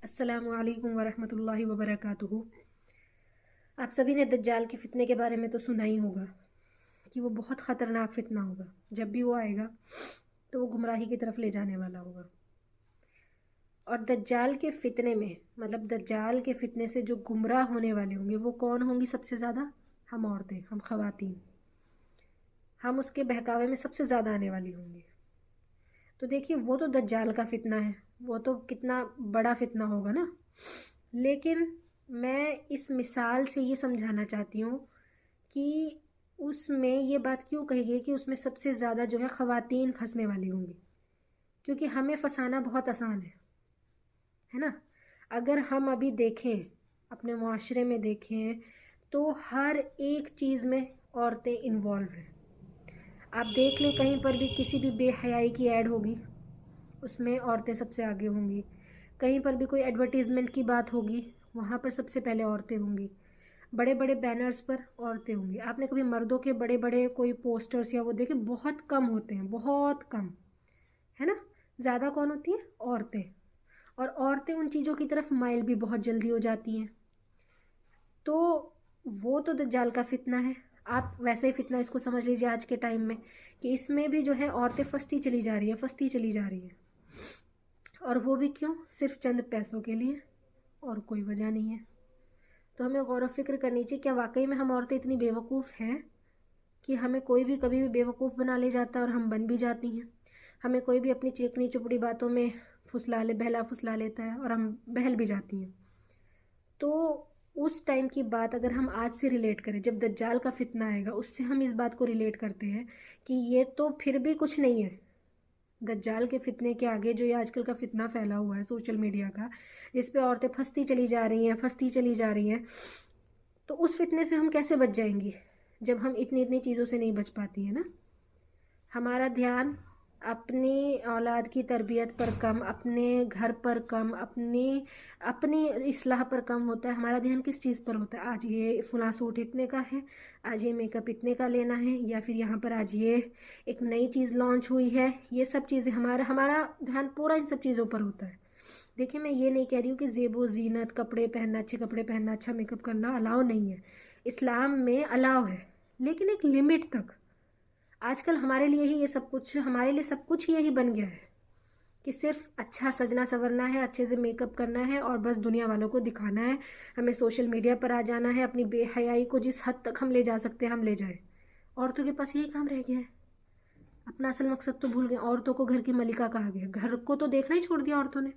अस्सलामु अलैकुम वरहमतुल्लाहि वबरकातुहू। आप सभी ने दज्जाल के फ़ितने के बारे में तो सुना ही होगा कि वो बहुत ख़तरनाक फ़ितना होगा। जब भी वो आएगा तो वो गुमराही की तरफ ले जाने वाला होगा। और दज्जाल के फ़ितने में मतलब दज्जाल के फ़ितने से जो गुमराह होने वाले होंगे वो कौन होंगी? सबसे ज़्यादा हम औरतें, हम ख़वातीन, हम उसके बहकावे में सबसे ज़्यादा आने वाली होंगी। तो देखिए, वो तो दज्जाल का फ़ितना है, वो तो कितना बड़ा फ़ितना होगा ना। लेकिन मैं इस मिसाल से ये समझाना चाहती हूँ कि उसमें ये बात क्यों कही गई कि उसमें सबसे ज़्यादा जो है ख़वातीन फंसने वाली होंगी, क्योंकि हमें फंसाना बहुत आसान है ना। अगर हम अभी देखें, अपने मुआशरे में देखें, तो हर एक चीज़ में औरतें इन्वॉल्व हैं। आप देख लें, कहीं पर भी किसी भी बेहयाई की ऐड होगी, उसमें औरतें सबसे आगे होंगी। कहीं पर भी कोई एडवर्टीज़मेंट की बात होगी, वहाँ पर सबसे पहले औरतें होंगी। बड़े बड़े बैनर्स पर औरतें होंगी। आपने कभी मर्दों के बड़े बड़े कोई पोस्टर्स या वो देखे? बहुत कम होते हैं, बहुत कम, है ना। ज़्यादा कौन होती हैं? औरतें। और औरतें उन चीज़ों की तरफ माइल भी बहुत जल्दी हो जाती हैं। तो वो तो दज्जाल का फ़ितना है। आप वैसे ही फ़ितना इसको समझ लीजिए आज के टाइम में, कि इसमें भी जो है औरतें फंसती चली जा रही हैं, फंसती चली जा रही हैं। और वो भी क्यों? सिर्फ चंद पैसों के लिए, और कोई वजह नहीं है। तो हमें गौर व फिक्र करनी चाहिए, क्या वाकई में हम औरतें इतनी बेवकूफ़ हैं कि हमें कोई भी कभी भी बेवकूफ़ बना ले जाता है और हम बन भी जाती हैं। हमें कोई भी अपनी चिकनी चुपड़ी बातों में बहला फुसला लेता है और हम बहल भी जाती हैं। तो उस टाइम की बात अगर हम आज से रिलेट करें, जब दज्जाल का फ़ितना आएगा, उससे हम इस बात को रिलेट करते हैं कि ये तो फिर भी कुछ नहीं है दज्जाल के फ़ितने के आगे। जो ये आजकल का फ़ितना फैला हुआ है सोशल मीडिया का, जिस पे औरतें फंसती चली जा रही हैं, फंसती चली जा रही हैं, तो उस फ़ितने से हम कैसे बच जाएंगी जब हम इतनी इतनी चीज़ों से नहीं बच पाती हैं ना। हमारा ध्यान अपनी औलाद की तरबियत पर कम, अपने घर पर कम, अपनी इस्लाह पर कम होता है। हमारा ध्यान किस चीज़ पर होता है? आज ये फ़लाँ सूट इतने का है, आज ये मेकअप इतने का लेना है, या फिर यहाँ पर आज ये एक नई चीज़ लॉन्च हुई है। ये सब चीज़ें हमारा हमारा ध्यान पूरा इन सब चीज़ों पर होता है। देखिए, मैं ये नहीं कह रही हूँ कि ज़ेबो ज़ीनत, कपड़े पहनना, अच्छे कपड़े पहनना, अच्छा मेकअप करना अलाउ नहीं है। इस्लाम में अलाउ है, लेकिन एक लिमिट तक। आजकल हमारे लिए ही ये सब कुछ, हमारे लिए सब कुछ ही यही बन गया है कि सिर्फ अच्छा सजना संवरना है, अच्छे से मेकअप करना है और बस दुनिया वालों को दिखाना है। हमें सोशल मीडिया पर आ जाना है, अपनी बेहयाई को जिस हद तक हम ले जा सकते हैं हम ले जाएं। औरतों के पास यही काम रह गया है। अपना असल मकसद तो भूल गए। औरतों को घर की मलिका कहा गया, घर को तो देखना ही छोड़ दिया औरतों ने।